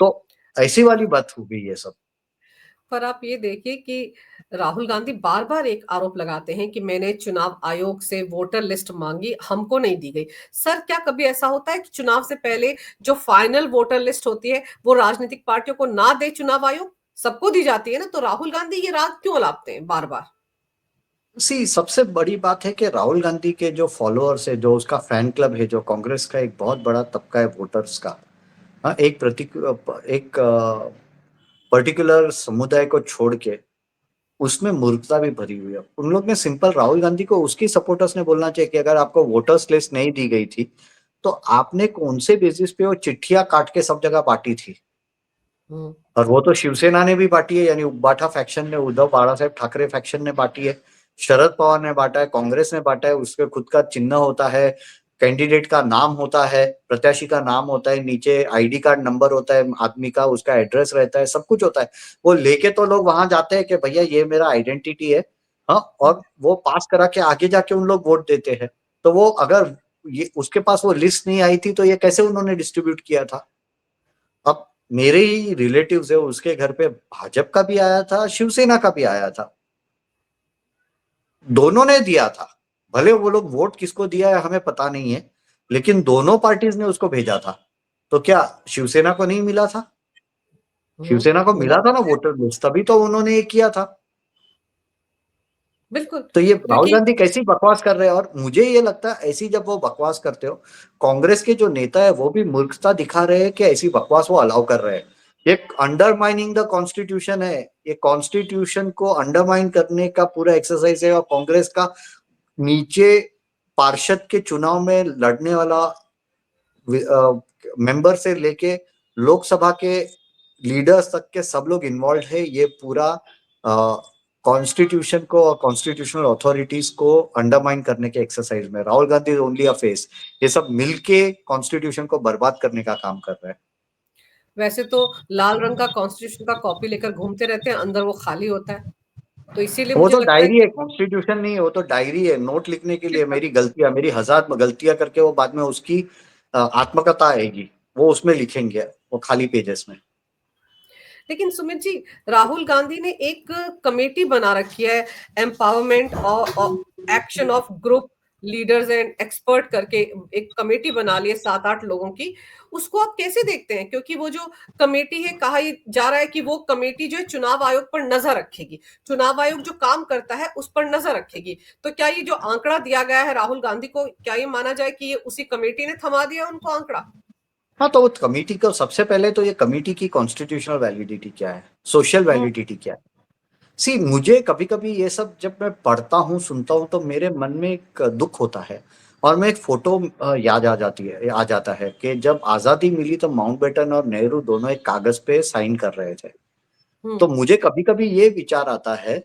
तो ऐसी वाली बात हो गई ये सब। पर आप ये देखिए कि राहुल गांधी बार बार एक आरोप लगाते हैं कि मैंने चुनाव आयोग से वोटर लिस्ट मांगी, हमको नहीं दी गई। सर, क्या कभी ऐसा होता है कि चुनाव से पहले जो फाइनल वोटर लिस्ट होती है वो राजनीतिक पार्टियों को ना दे चुनाव आयोग? सबको दी जाती है ना, तो राहुल गांधी ये राग क्यों अलापते हैं बार बार? सबसे बड़ी बात है कि राहुल गांधी के जो फॉलोअर्स है, जो उसका फैन क्लब है, जो कांग्रेस का एक बहुत बड़ा तबका है वोटर्स का, हाँ, एक पर्टिकुलर समुदाय को छोड़ के उसमें मूर्खता भी भरी हुई है। उन लोग ने सिंपल राहुल गांधी को, उसकी सपोर्टर्स ने बोलना चाहिए कि अगर आपको वोटर्स लिस्ट नहीं दी गई थी तो आपने कौन से बेसिस पे वो चिट्ठियां काट के सब जगह बांटी थी। हम्म। और वो तो शिवसेना ने भी बांटी है, यानी उबाठा फैक्शन ने, उद्धव बाला साहेब ठाकरे फैक्शन ने बांटी है, शरद पवार ने बांटा है, कांग्रेस ने बांटा है। उसके खुद का चिन्ह होता है, कैंडिडेट का नाम होता है, प्रत्याशी का नाम होता है, नीचे आईडी कार्ड नंबर होता है आदमी का, उसका एड्रेस रहता है, सब कुछ होता है। वो लेके तो लोग वहां जाते हैं कि भैया ये मेरा आइडेंटिटी है। हाँ, और वो पास करा के आगे जाके उन लोग वोट देते हैं। तो वो अगर ये उसके पास वो लिस्ट नहीं आई थी तो ये कैसे उन्होंने डिस्ट्रीब्यूट किया था। अब मेरे ही रिलेटिव्स है, उसके घर पे भाजपा का भी आया था, शिवसेना का भी आया था, दोनों ने दिया था। भले वो लोग वोट किसको दिया है हमें पता नहीं है, लेकिन दोनों पार्टीज ने उसको भेजा था। तो क्या शिवसेना को नहीं मिला था? शिवसेना को मिला मिला था ना वोटर लिस्ट, तभी तो उन्होंने ये किया था। बिल्कुल। तो ये राहुल देखिए। गांधी कैसी बकवास कर रहे हैं। और मुझे ये लगता है ऐसी जब वो बकवास करते हो, कांग्रेस के जो नेता है वो भी मूर्खता दिखा रहे हैं कि ऐसी बकवास वो अलाउ कर रहे हैं। ये अंडरमाइनिंग द कॉन्स्टिट्यूशन है, ये कॉन्स्टिट्यूशन को अंडरमाइन करने का पूरा एक्सरसाइज है। और कांग्रेस का नीचे पार्षद के चुनाव में लड़ने वाला मेंबर से लेके लोकसभा के लीडर्स तक के सब लोग इन्वॉल्व है, ये पूरा कॉन्स्टिट्यूशन को और कॉन्स्टिट्यूशनल अथॉरिटीज को अंडरमाइन करने के एक्सरसाइज में। राहुल गांधी ओनली अ फेस, ये सब मिलके कॉन्स्टिट्यूशन को बर्बाद करने का काम कर रहे हैं। वैसे तो लाल रंग का कॉन्स्टिट्यूशन का कॉपी लेकर घूमते रहते हैं, अंदर वो खाली होता है। तो इसीलिए वो मुझे तो लगता है डायरी कि है, कॉन्स्टिट्यूशन नहीं है, वो तो डायरी है, नोट लिखने के लिए, मेरी गलतियां, मेरी हजार गलतियां करके वो बाद में उसकी आत्मकथा आएगी, वो उसमें लिखेंगे वो खाली पेजेस में। लेकिन सुमित जी, राहुल गांधी ने एक कमेटी बना रखी है, एम्पावरमेंट और action of group leaders and expert करके। एक कमेटी बना ली है 7-8 लोगों की। उसको आप कैसे देखते हैं? क्योंकि वो जो कमेटी है, कहा जा रहा है कि वो कमेटी जो है चुनाव आयोग पर नजर रखेगी, चुनाव आयोग जो काम करता है उस पर नजर रखेगी। तो क्या ये जो आंकड़ा दिया गया है राहुल गांधी को, क्या ये माना जाए कि ये उसी कमेटी ने थमा दिया उनको आंकड़ा? हाँ, तो वो कमिटी को सबसे पहले तो ये कमिटी की कॉन्स्टिट्यूशनल वैलिडिटी क्या है, सोशल हम्म। वैलिडिटी क्या है। मुझे कभी कभी ये सब जब मैं पढ़ता हूँ सुनता हूँ तो मेरे मन में एक दुख होता है। और मैं एक फोटो याद आ जाता है कि जब आजादी मिली तो माउंटबेटन और नेहरू दोनों एक कागज पे साइन कर रहे थे। तो हुँ, मुझे कभी कभी ये विचार आता है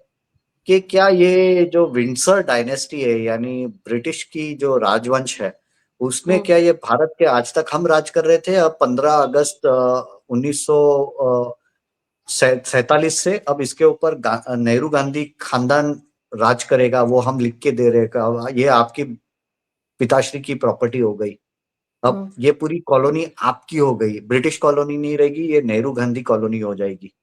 कि क्या ये जो विंडसर डायनेस्टी है, यानी ब्रिटिश की जो राजवंश है, उसने हुँ, क्या ये भारत के आज तक हम राज कर रहे थे, अब 15 अगस्त 1947 से अब इसके ऊपर नेहरू गांधी खानदान राज करेगा, वो हम लिख के दे रहे का, ये आपकी पिताश्री की प्रॉपर्टी हो गई, अब हुँ, ये पूरी कॉलोनी आपकी हो गई, ब्रिटिश कॉलोनी नहीं रहेगी, ये नेहरू गांधी कॉलोनी हो जाएगी।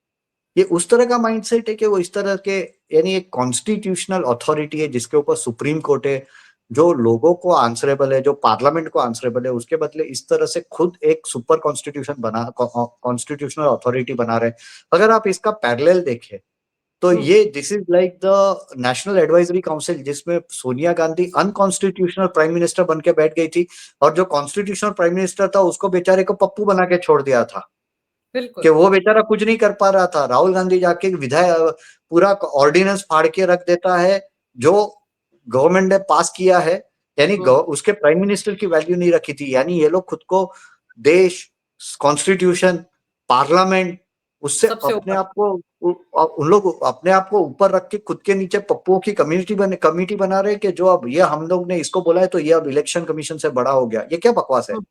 ये उस तरह का माइंडसेट है कि वो इस तरह के, यानी एक कॉन्स्टिट्यूशनल अथॉरिटी है जिसके ऊपर सुप्रीम कोर्ट है, जो लोगों को आंसरेबल है, जो पार्लियामेंट को आंसरेबल है, उसके बदले इस तरह से खुद एक सुपर कॉन्स्टिट्यूशन बना, कॉन्स्टिट्यूशनल अथॉरिटी बना रहे। अगर आप इसका पैरेलल देखें तो हुँ, ये this is like the national advisory council, जिसमें Sonia Gandhi unconstitutional prime minister बन के बैठ गई थी, और जो कॉन्स्टिट्यूशनल प्राइम मिनिस्टर था उसको बेचारे को पप्पू बना के छोड़ दिया था कि बिल्कुल। वो बेचारा कुछ नहीं कर पा रहा था। राहुल गांधी जाके विधायक पूरा ऑर्डिनेंस फाड़ के रख देता है जो गवर्नमेंट ने पास किया है, यानी हुँ, उसके प्राइम मिनिस्टर की वैल्यू नहीं रखी थी। यानी ये लोग खुद को देश, कॉन्स्टिट्यूशन, पार्लियामेंट, उससे सबसे अपने ऊपर। आप को उन लोग अपने आप को ऊपर रख के खुद के नीचे पप्पुओं की कमेटी बना रहे हैं कि जो अब ये हम लोग ने इसको बोला है तो ये अब इलेक्शन कमीशन से बड़ा हो गया। ये क्या बकवास है? हुँ,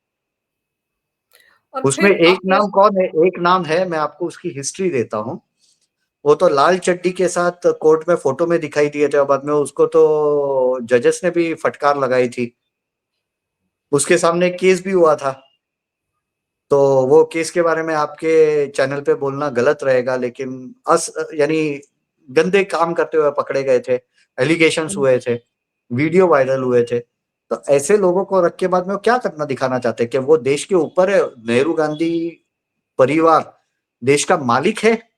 और उसमें फिर एक आपको नाम कौन है, एक नाम है, मैं आपको उसकी हिस्ट्री देता हूँ। वो तो लाल चड्डी के साथ कोर्ट में फोटो में दिखाई दिए थे, और बाद में उसको तो जजेस ने भी फटकार लगाई थी, उसके सामने केस भी हुआ था। तो वो केस के बारे में आपके चैनल पे बोलना गलत रहेगा, लेकिन यानी गंदे काम करते हुए पकड़े गए थे, एलिगेशंस हुँ, हुए थे, वीडियो वायरल हुए थे। तो ऐसे लोगों को रख के बाद में वो क्या करना दिखाना चाहते हैं कि वो देश के ऊपर है, नेहरू गांधी परिवार देश का मालिक है।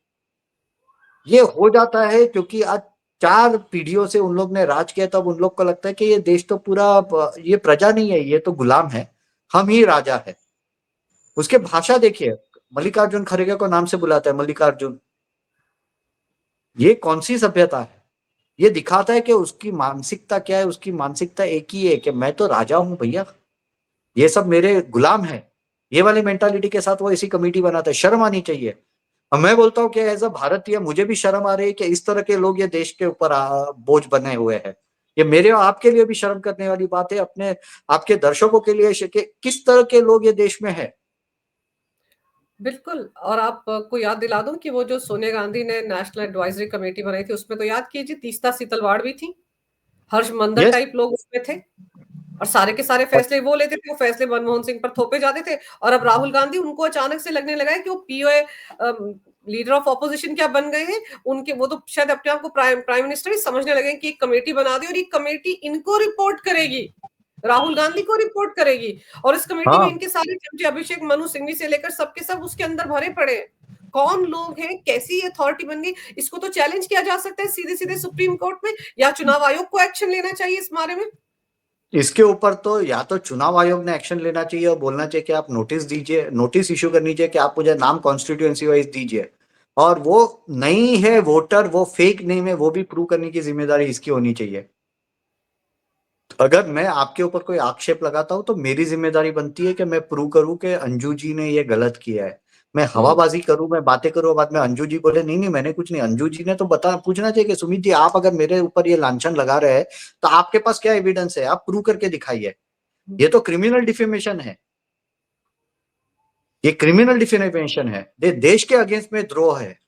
ये हो जाता है क्योंकि आज 4 पीढ़ियों से उन लोग ने राज किया, तब उन लोग को लगता है कि ये देश तो पूरा ये प्रजा नहीं है, ये तो गुलाम है, हम ही राजा है। उसके भाषा देखिए, मल्लिकार्जुन खड़गे को नाम से बुलाता है मल्लिकार्जुन। ये कौन सी सभ्यता है? ये दिखाता है कि उसकी मानसिकता क्या है। उसकी मानसिकता एक ही है कि मैं तो राजा हूं भैया, ये सब मेरे गुलाम है। ये वाली मेंटालिटी के साथ वो ऐसी कमेटी बनाता है, शर्म आनी चाहिए। अब मैं बोलता हूँ कि एज अ भारतीय मुझे भी शर्म आ रही है कि इस तरह के लोग ये देश के ऊपर बोझ बने हुए हैं। ये मेरे और आपके लिए भी शर्म करने वाली बात है, अपने आपके दर्शकों के लिए, कि किस तरह के लोग ये देश में है। बिल्कुल। और आपको याद दिला दूँ कि वो जो सोनिया गांधी ने नेशनल एडवाइजरी कमेटी बनाई थी, उसमें तो याद कीजिए तीस्ता सीतलवाड़ भी थी, हर्षमंदर यस। टाइप लोग उसमें थे। और सारे के सारे फैसले वो लेते थे, वो फैसले मनमोहन सिंह पर थोपे जाते थे। और अब राहुल गांधी, उनको अचानक से लगने लगा है कि वो पीओए लीडर ऑफ ऑपोजिशन क्या बन गए हैं। उनके वो तो शायद अपने आप को प्राइम प्राइम मिनिस्टर ही समझने लगे हैं कि एक कमेटी बना दी और ये कमेटी इनको रिपोर्ट करेगी, राहुल गांधी को रिपोर्ट करेगी। और इस कमेटी में हाँ, इनके सारे चमचे अभिषेक मनु सिंघवी से लेकर सबके सब उसके अंदर भरे पड़े हैं। कौन लोग हैं, कैसी अथॉरिटी बन गई, इसको तो चैलेंज किया जा सकता है सीधे सीधे सुप्रीम कोर्ट में, या चुनाव आयोग को एक्शन लेना चाहिए इस बारे में। इसके ऊपर तो या तो चुनाव आयोग ने एक्शन लेना चाहिए और बोलना चाहिए कि आप नोटिस दीजिए, नोटिस इश्यू करनी चाहिए कि आप मुझे नाम कॉन्स्टिट्यूएंसी वाइज दीजिए, और वो नहीं है वोटर, वो फेक नेम है, वो भी प्रूव करने की जिम्मेदारी इसकी होनी चाहिए। अगर मैं आपके ऊपर कोई आक्षेप लगाता हूं तो मेरी जिम्मेदारी बनती है कि मैं प्रूव करूं कि अंजू जी ने ये गलत किया है। मैं हम्म। हवाबाजी करूं, मैं बातें करूं, बाद में अंजू जी बोले नहीं नहीं मैंने कुछ नहीं, अंजू जी ने तो बता पूछना चाहिए कि सुमित जी आप अगर मेरे ऊपर ये लांछन लगा रहे हैं तो आपके पास क्या एविडेंस है, आप प्रूव करके दिखाइए। ये तो क्रिमिनल डिफेमेशन है, ये क्रिमिनल डिफेमेशन है, ये देश के अगेंस्ट में द्रोह है।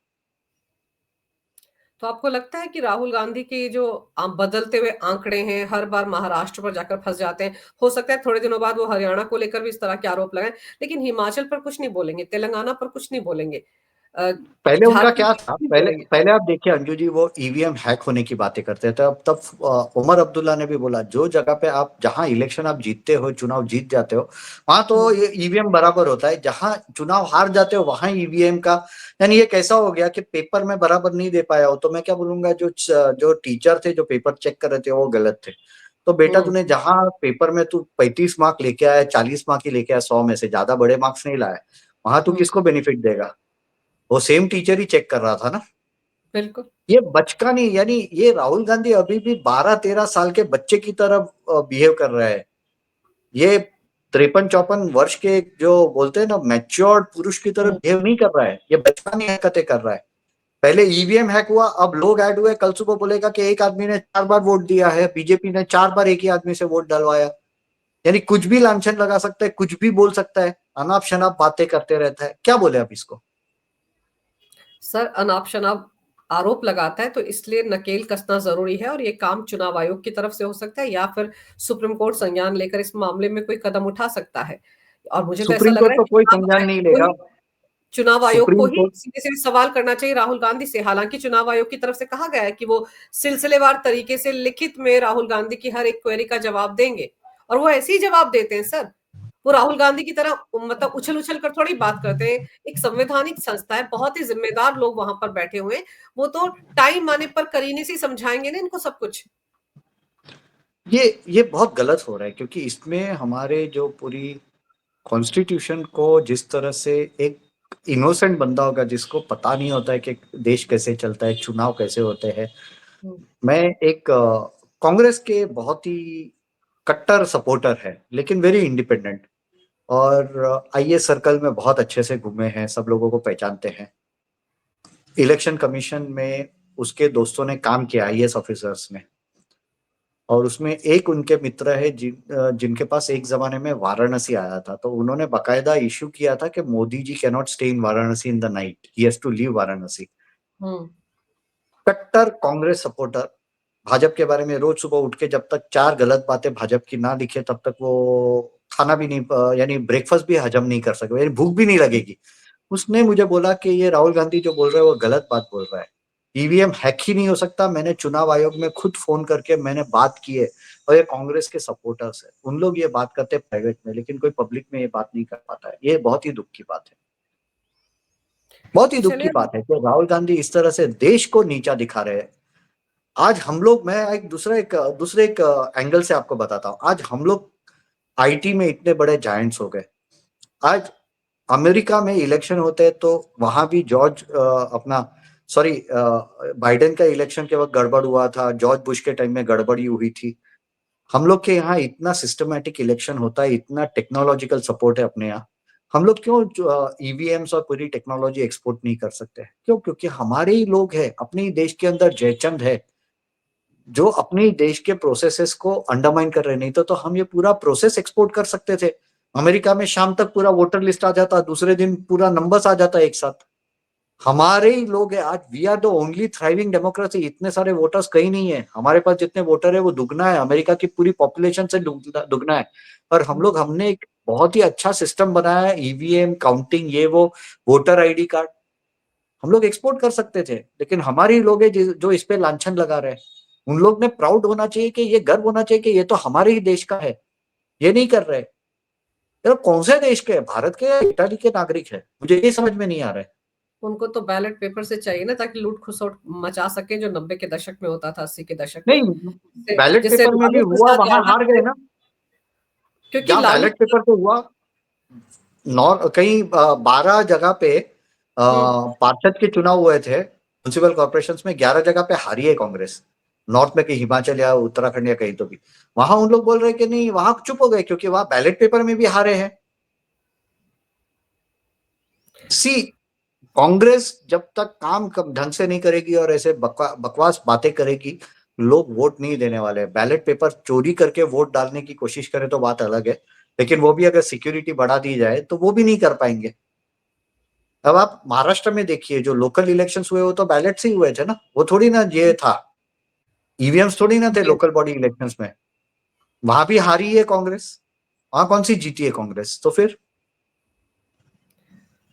तो आपको लगता है कि राहुल गांधी के जो बदलते हुए आंकड़े हैं, हर बार महाराष्ट्र पर जाकर फंस जाते हैं, हो सकता है थोड़े दिनों बाद वो हरियाणा को लेकर भी इस तरह के आरोप लगाएं, लेकिन हिमाचल पर कुछ नहीं बोलेंगे, तेलंगाना पर कुछ नहीं बोलेंगे, अ, पहले उनका झारखंड क्या पर था, कुछ नहीं पहले बोलेंगे। पहले आप देखिए अंजू जी, वो ईवीएम हैक होने की बातें करते थे। अब तब उमर अब्दुल्ला ने भी बोला जो जगह पे आप, जहां इलेक्शन आप जीतते हो, चुनाव जीत जाते हो, वहां तो हम्म, ये ईवीएम बराबर होता है, जहां चुनाव हार जाते हो वहां ईवीएम का, यानी ये कैसा हो गया कि पेपर में बराबर नहीं दे पाया हो तो मैं क्या बोलूंगा, जो टीचर थे जो पेपर चेक कर रहे थे वो गलत थे। तो बेटा हम्म, तूने जहां पेपर में तू 35 मार्क लेके आया, 40 मार्क ही लेके आया, 100 में से ज्यादा बड़े मार्क्स नहीं लाया, वहां तू हम्म, किसको बेनिफिट देगा? वो सेम टीचर ही चेक कर रहा था ना। बिल्कुल। ये बचका नहीं, यानी ये राहुल गांधी अभी भी 12-13 साल के बच्चे की तरह बिहेव कर रहा है। ये 53-54 वर्ष के जो बोलते हैं ना मैच्योर्ड पुरुष की तरह हुँ। बिहेव नहीं कर रहा है, ये बचकानी हरकतें कर रहा है। पहले ईवीएम हैक हुआ, अब लोग ऐड हुए, कल सुबह बोलेगा कि एक आदमी ने 4 बार वोट दिया है, बीजेपी ने 4 बार एक ही आदमी से वोट डलवाया। यानी कुछ भी लांछन लगा सकता है, कुछ भी बोल सकता है, अनाप शनाप बातें करते रहता है। क्या बोले आप इसको? सर, अनाप-शनाप आरोप लगाता है तो इसलिए नकेल कसना ज़रूरी है और ये काम चुनाव आयोग की तरफ से हो सकता है या फिर सुप्रीम कोर्ट संज्ञान लेकर इस मामले में कोई कदम उठा सकता है। और मुझे तो ऐसा सुप्रीम लग रहा कोर्ट है तो कि कोई संज्ञान नहीं लेगा। चुनाव आयोग को सुप्रीम ही कोर्ट सीधे-सीधे सवाल करना चाहिए राहुल गांधी से। हालाँकि चुनाव आयोग की तरफ से कहा गया है कि वो सिलसिलेवार तरीके से लिखित में राहुल गांधी की हर एक क्वेरी का जवाब देंगे और वो ऐसे ही जवाब देते हैं सर। वो राहुल गांधी की तरह मतलब उछल-उछल कर थोड़ी बात करते हैं। एक संवैधानिक संस्था है, बहुत ही ज़िम्मेदार लोग वहाँ पर बैठे हुए हैं। वो तो टाइम आने पर करीने से ही समझाएँगे ना इनको सब कुछ। ये बहुत गलत हो रहा है, क्योंकि इसमें हमारे जो पूरी कॉन्स्टिट्यूशन को जिस तरह से एक इनोसेंट बंदा होगा जिसको पता नहीं होता है कि देश कैसे चलता है, चुनाव कैसे होते हैं। हुँ, मैं एक कांग्रेस के बहुत ही कट्टर सपोर्टर है, लेकिन वेरी इंडिपेंडेंट, और आईएएस सर्कल में बहुत अच्छे से घूमे हैं, सब लोगों को पहचानते हैं। इलेक्शन कमीशन में उसके दोस्तों ने काम किया, आईएएस ऑफिसर्स ने, और उसमें एक उनके मित्र है जिनके पास एक जमाने में वाराणसी आया था, तो उन्होंने बकायदा इश्यू किया था कि Modi ji can not stay in Varanasi in the night, he has to leave Varanasi. हुँ। कट्टर कांग्रेस सपोर्टर, भाजपा के बारे में रोज सुबह उठ के जब तक 4 गलत बातें भाजपा की ना लिखे तब तक वो खाना भी नहीं, यानी ब्रेकफास्ट भी हजम नहीं कर सके, यानी भूख भी नहीं लगेगी। उसने मुझे बोला कि ये राहुल गांधी जो बोल रहा है वो गलत बात बोल रहा है, ईवीएम हैक ही नहीं हो सकता। मैंने चुनाव आयोग में खुद फोन करके मैंने बात की है, और ये कांग्रेस के सपोर्टर्स है, उन लोग ये बात करते हैं प्राइवेट में, लेकिन कोई पब्लिक में ये बात नहीं कर पाता है। ये बहुत ही दुख की बात है, बहुत ही दुख की चलिए बात है कि राहुल गांधी इस तरह से देश को नीचा दिखा रहे हैं। आज हम लोग, मैं एक दूसरे एक एंगल से आपको बताता हूँ। आज हम लोग आईटी में इतने बड़े जायंट्स हो गए। आज अमेरिका में इलेक्शन होते हैं तो वहां भी अपना सॉरी बाइडेन का इलेक्शन के वक्त गड़बड़ हुआ था, जॉर्ज बुश के टाइम में गड़बड़ी हुई थी। हम लोग के यहाँ इतना सिस्टमैटिक इलेक्शन होता है, इतना टेक्नोलॉजिकल सपोर्ट है अपने यहाँ। हम लोग क्यों ईवीएम्स और पूरी टेक्नोलॉजी एक्सपोर्ट नहीं कर सकते? क्यों? क्योंकि हमारे ही लोग हैं, अपने ही देश के अंदर जयचंद है जो अपने ही देश के प्रोसेसेस को अंडरमाइन कर रहे। नहीं तो हम ये पूरा प्रोसेस एक्सपोर्ट कर सकते थे। अमेरिका में शाम तक पूरा वोटर लिस्ट आ जाता, दूसरे दिन पूरा नंबर्स आ जाता एक साथ। हमारे ही लोग हैं आज, we are the only thriving democracy. इतने सारे वोटर्स कहीं नहीं है, हमारे पास जितने वोटर है वो दुगना है, अमेरिका की पूरी पॉपुलेशन से दुगना है। और हमने एक बहुत ही अच्छा सिस्टम बनाया है, ईवीएम काउंटिंग, ये वो, वोटर आईडी कार्ड, हम लोग एक्सपोर्ट कर सकते थे। लेकिन हमारे ही लोग हैं जो इस पे लांछन लगा रहे हैं। उन लोग ने प्राउड होना चाहिए, कि ये गर्व होना चाहिए कि ये तो हमारे ही देश का है, ये नहीं कर रहे। यार कौन से देश के है, भारत के या इटाली के नागरिक है? मुझे ये समझ में नहीं आ रहा है। उनको तो बैलेट पेपर से चाहिए ना ताकि लूट-खसोट मचा सकें जो 90 के दशक में होता था, 80 के दशक में। नहीं, जिससे बैलेट जिससे पेपर में भी लालू हुआ, प्रसाद वहां यादव हार गए थे ना। क्योंकि जहां लालू बैलेट पेपर पे हुआ, कहीं 12 जगह पे हुँ, पार्षद के चुनाव हुए थे म्युनिसिपल कॉर्पोरेशन में, 11 जगह पे हारी है कांग्रेस। नॉर्थ में कहीं हिमाचल या उत्तराखंड या कहीं तो भी, वहां उन लोग बोल रहे हैं कि नहीं, वहां चुप हो गए क्योंकि वहां बैलेट पेपर में भी हारे हैं। सी, कांग्रेस जब तक काम ढंग से नहीं करेगी और ऐसे बकवास बातें करेगी, लोग वोट नहीं देने वाले। बैलेट पेपर चोरी करके वोट डालने की कोशिश करें तो बात अलग है, लेकिन वो भी अगर सिक्योरिटी बढ़ा दी जाए तो वो भी नहीं कर पाएंगे। अब आप महाराष्ट्र में देखिए, जो लोकल इलेक्शंस हुए वो तो बैलेट से ही हुए थे ना, वो थोड़ी ना ये था, ईवीएम्स थोड़ी ना थे जी। लोकल बॉडी इलेक्शंस में। वहां भी हारी है कांग्रेस, वहां कौन सी जीती है कांग्रेस? तो फिर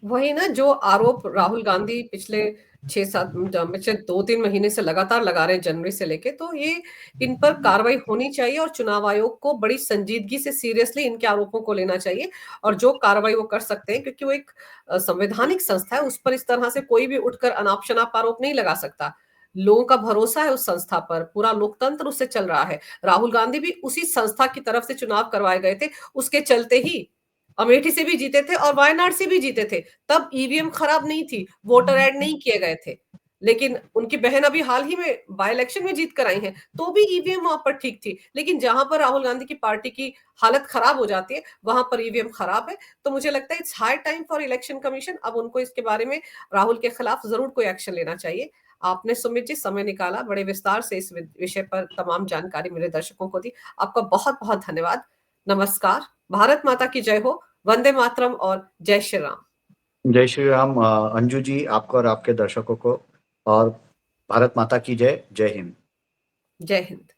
वही ना जो आरोप राहुल गांधी पिछले 6-7 पिछले 2-3 महीने से लगातार लगा रहे हैं जनवरी से लेके, तो ये इन पर कार्रवाई होनी चाहिए और चुनाव आयोग को बड़ी संजीदगी से सीरियसली इनके आरोपों को लेना चाहिए और जो कार्रवाई वो कर सकते हैं क्योंकि वो एक संवैधानिक संस्था है, उस पर इस तरह से कोई भी उठकर अनाप-शनाप आरोप नहीं लगा सकता। लोगों का भरोसा है उस संस्था पर, पूरा लोकतंत्र उससे चल रहा है। राहुल गांधी भी उसी संस्था की तरफ से चुनाव करवाए गए थे, उसके चलते ही अमेठी से भी जीते थे और वायनाड से भी जीते थे। तब ईवीएम खराब नहीं थी, वोटर ऐड नहीं किए गए थे। लेकिन उनकी बहन अभी हाल ही में बाय इलेक्शन में जीत कर आई हैं, तो भी ईवीएम वहां पर ठीक थी। लेकिन जहां पर राहुल गांधी की पार्टी की हालत खराब हो जाती है, वहां पर ईवीएम खराब है। तो मुझे लगता है it's high time for election commission, अब उनको इसके बारे में राहुल के खिलाफ जरूर कोई एक्शन लेना चाहिए। आपने सुमित जी समय निकाला, बड़े विस्तार से इस विषय पर तमाम जानकारी मेरे दर्शकों को दी। आपका बहुत बहुत धन्यवाद। नमस्कार। भारत माता की जय हो। वंदे मातरम और जय श्री राम। जय श्री राम। अंजू जी, आपको और आपके दर्शकों को, और भारत माता की जय। जय हिंद। जय हिंद।